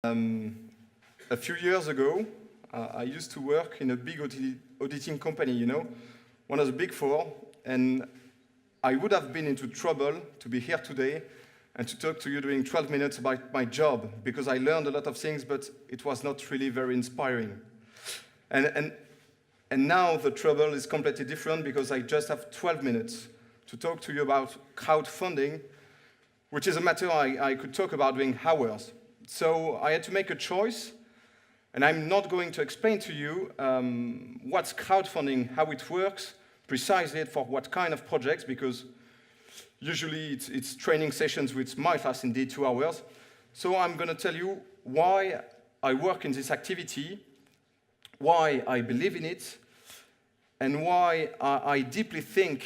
A few years ago, I used to work in a big auditing company, you know, one of the big four, and I would have been into trouble to be here today and to talk to you during 12 minutes about my job, because I learned a lot of things, but it was not really very inspiring. And now the trouble is completely different, because I just have 12 minutes to talk to you about crowdfunding, which is a matter I could talk about during hours. So I had to make a choice, and I'm not going to explain to you what's crowdfunding, how it works, precisely for what kind of projects, because usually it's training sessions which might last indeed 2 hours. So I'm going to tell you why I work in this activity, why I believe in it, and why I deeply think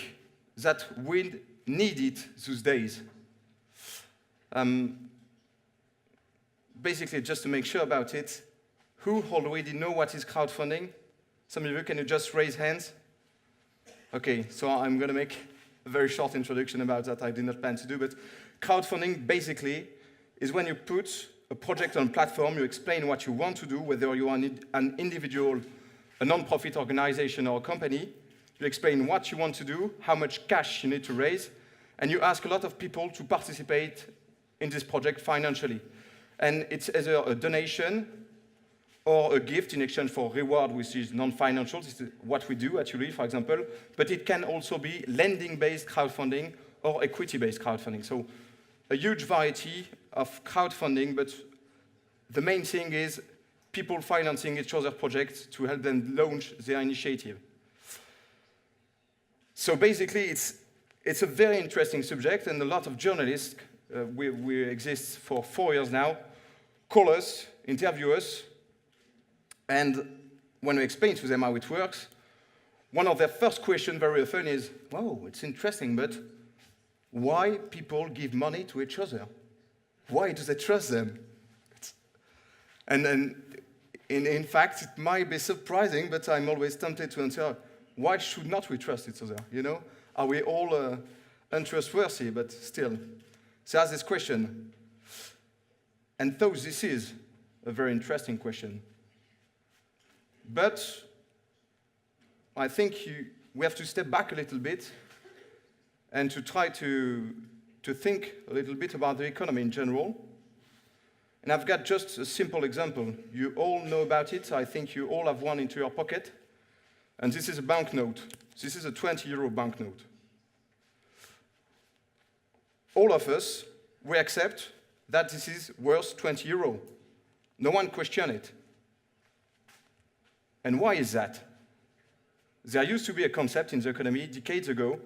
that we need it these days. Basically, just to make sure about it, who already know what is crowdfunding? Some of you, can you just raise hands? Okay, so I'm going to make a very short introduction about that. I did not plan to do, but crowdfunding basically is when you put a project on a platform, you explain what you want to do, whether you are an individual, a non-profit organization, or a company. You explain what you want to do, how much cash you need to raise, and you ask a lot of people to participate in this project financially. And it's either a donation or a gift in exchange for reward, which is non-financial. This is what we do at OUI, for example. But it can also be lending-based crowdfunding or equity-based crowdfunding. So a huge variety of crowdfunding, but the main thing is people financing each other's projects to help them launch their initiative. So basically, it's a very interesting subject, and a lot of journalists, we exist for 4 years now, call us, interview us, and when we explain to them how it works, one of their first questions very often is, "Wow, it's interesting, but why people give money to each other? Why do they trust them?" And in fact, it might be surprising, but I'm always tempted to answer, why should not we trust each other? You know, are we all untrustworthy? But still, so ask this question. And though this is a very interesting question, but I think we have to step back a little bit and to try to think a little bit about the economy in general. And I've got just a simple example. You all know about it. I think you all have one into your pocket. And this is a banknote. This is a 20-euro banknote. All of us, we accept that this is worth 20 euro. No one questions it. And why is that? There used to be a concept in the economy decades ago,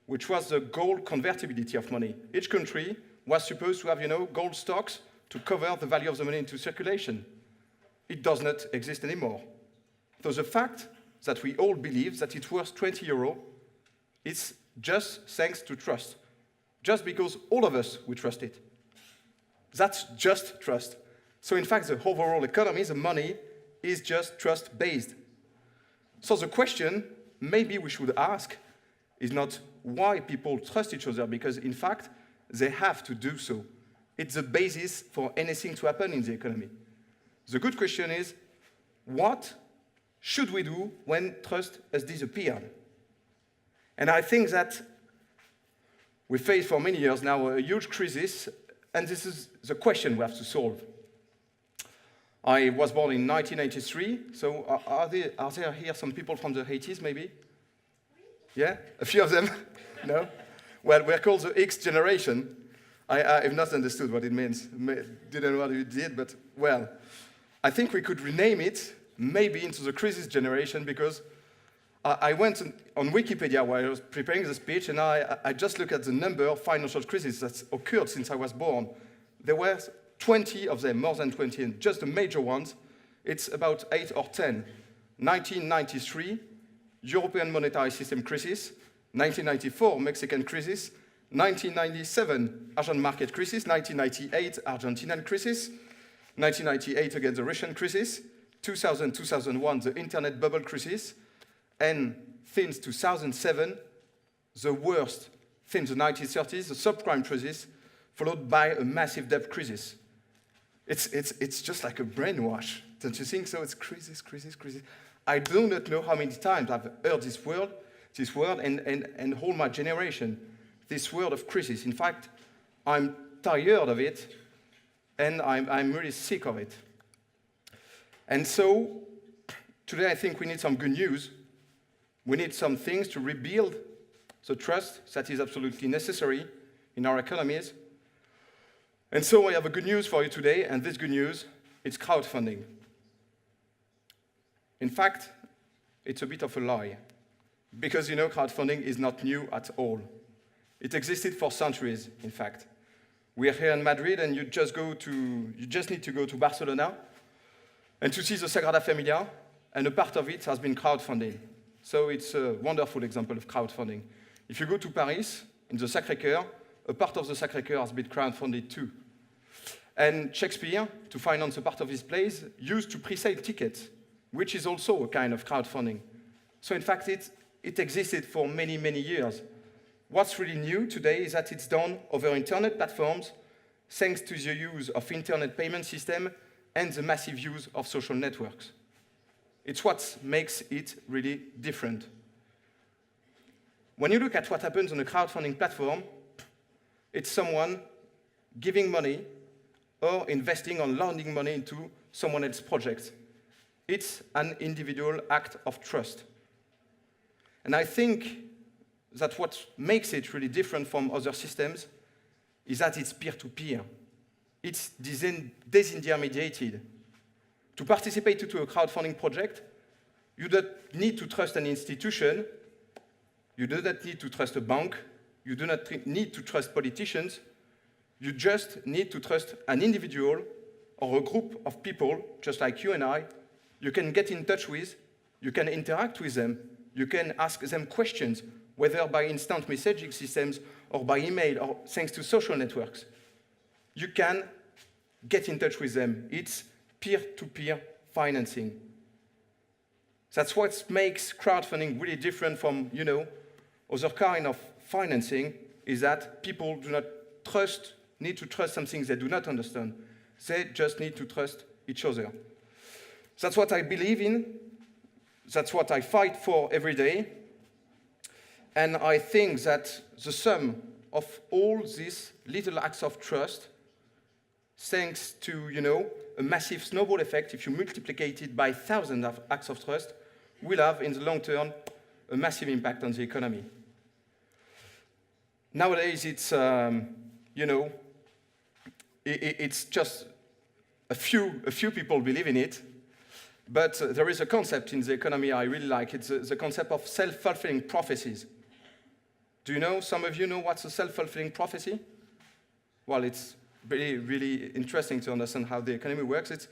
which was the gold convertibility of money. Each country was supposed to have, gold stocks to cover the value of the money into circulation. It does not exist anymore. So the fact that we all believe that it's worth 20 euro, it's just thanks to trust. Just because all of us, we trust it. That's just trust. So in fact, the overall economy, the money, is just trust-based. So the question maybe we should ask is not why people trust each other, because in fact, they have to do so. It's the basis for anything to happen in the economy. The good question is, what should we do when trust has disappeared? And I think that we face for many years now a huge crisis, and this is the question we have to solve. I was born in 1983, so are there here some people from the 80s, maybe? Yeah? A few of them? No? Well, we're called the X generation. I have not understood what it means. Didn't know what it did, but, well, I think we could rename it maybe into the crisis generation, because I went on Wikipedia while I was preparing the speech, and I just looked at the number of financial crises that's occurred since I was born. There were 20 of them, more than 20, and just the major ones, it's about 8 or 10. 1993, European monetary system crisis. 1994, Mexican crisis. 1997, Asian market crisis. 1998, Argentinian crisis. 1998, again, the Russian crisis. 2000, 2001, the internet bubble crisis. And since 2007, the worst since the 1930s, the subprime crisis, followed by a massive debt crisis. It's just like a brainwash. Don't you think so? It's crisis, crisis, crisis. I do not know how many times I've heard this word and all my generation, this word of crisis. In fact, I'm tired of it, and I'm really sick of it. And so, today I think we need some good news. We need some things to rebuild the trust that is absolutely necessary in our economies. And so I have a good news for you today, and this good news, it's crowdfunding. In fact, it's a bit of a lie, because crowdfunding is not new at all. It existed for centuries, in fact. We are here in Madrid, and you just need to go to Barcelona and to see the Sagrada Familia, and a part of it has been crowdfunding. So it's a wonderful example of crowdfunding. If you go to Paris, in the Sacré-Cœur, a part of the Sacré-Cœur has been crowdfunded too. And Shakespeare, to finance a part of his plays, used to pre-sale tickets, which is also a kind of crowdfunding. So in fact, it existed for many, many years. What's really new today is that it's done over internet platforms, thanks to the use of internet payment system and the massive use of social networks. It's what makes it really different. When you look at what happens on a crowdfunding platform, it's someone giving money or investing or lending money into someone else's project. It's an individual act of trust. And I think that what makes it really different from other systems is that it's peer-to-peer. It's disintermediated. To participate to a crowdfunding project, you don't need to trust an institution, you do not need to trust a bank, you do not need to trust politicians, you just need to trust an individual or a group of people, just like you and I. You can get in touch with, you can interact with them, you can ask them questions, whether by instant messaging systems or by email or thanks to social networks. You can get in touch with them. It's peer-to-peer financing. That's what makes crowdfunding really different from, other kind of financing, is that people do not need to trust something they do not understand. They just need to trust each other. That's what I believe in. That's what I fight for every day. And I think that the sum of all these little acts of trust, thanks to, a massive snowball effect, if you multiply it by thousands of acts of trust, will have, in the long term, a massive impact on the economy. Nowadays, it's, it's just a few people believe in it, but there is a concept in the economy I really like. It's the concept of self-fulfilling prophecies. Some of you know what's a self-fulfilling prophecy? Well, it's really, really interesting to understand how the economy works. It's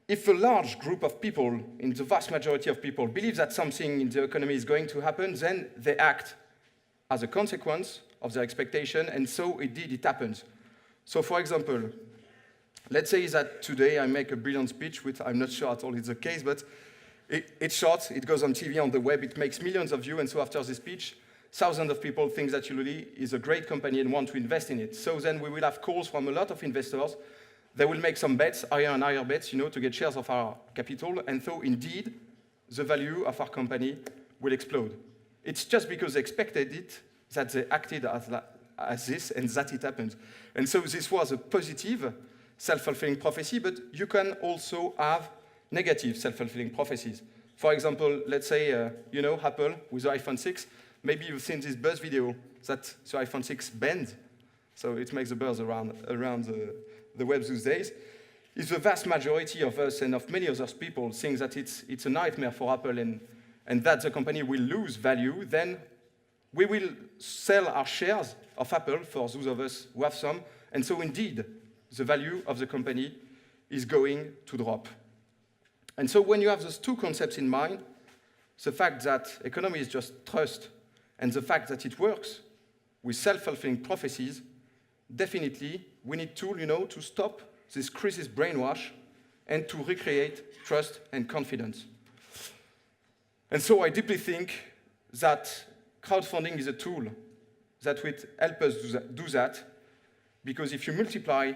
if a large group of people, in the vast majority of people, believe that something in the economy is going to happen, then they act as a consequence of their expectation, and so indeed it happens. So for example, let's say that today I make a brilliant speech, which I'm not sure at all it's the case, but it's short, it goes on TV, on the web, it makes millions of views, and so after the speech, thousands of people think that Ululi is a great company and want to invest in it. So then we will have calls from a lot of investors. They will make some bets, higher and higher bets, to get shares of our capital, and so indeed, the value of our company will explode. It's just because they expected it that they acted as this, and that it happened. And so this was a positive self-fulfilling prophecy, but you can also have negative self-fulfilling prophecies. For example, let's say, Apple with the iPhone 6, maybe you've seen this buzz video that the iPhone 6 bends, so it makes a buzz around the web these days. If the vast majority of us and of many other people think that it's a nightmare for Apple and that the company will lose value, then we will sell our shares of Apple for those of us who have some, and so indeed, the value of the company is going to drop. And so when you have those two concepts in mind, the fact that economy is just trust and the fact that it works with self-fulfilling prophecies, definitely we need to stop this crisis brainwash and to recreate trust and confidence. And so I deeply think that crowdfunding is a tool that will help us do that, because if you multiply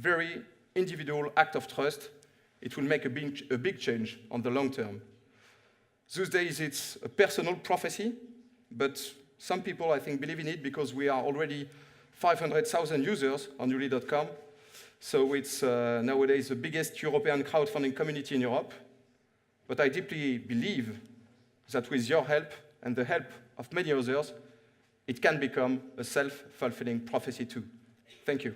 very individual act of trust, it will make a big change on the long term. These days, it's a personal prophecy, but some people, I think, believe in it because we are already 500,000 users on OUI.com. So it's nowadays the biggest European crowdfunding community in Europe. But I deeply believe that with your help and the help of many others, it can become a self-fulfilling prophecy too. Thank you.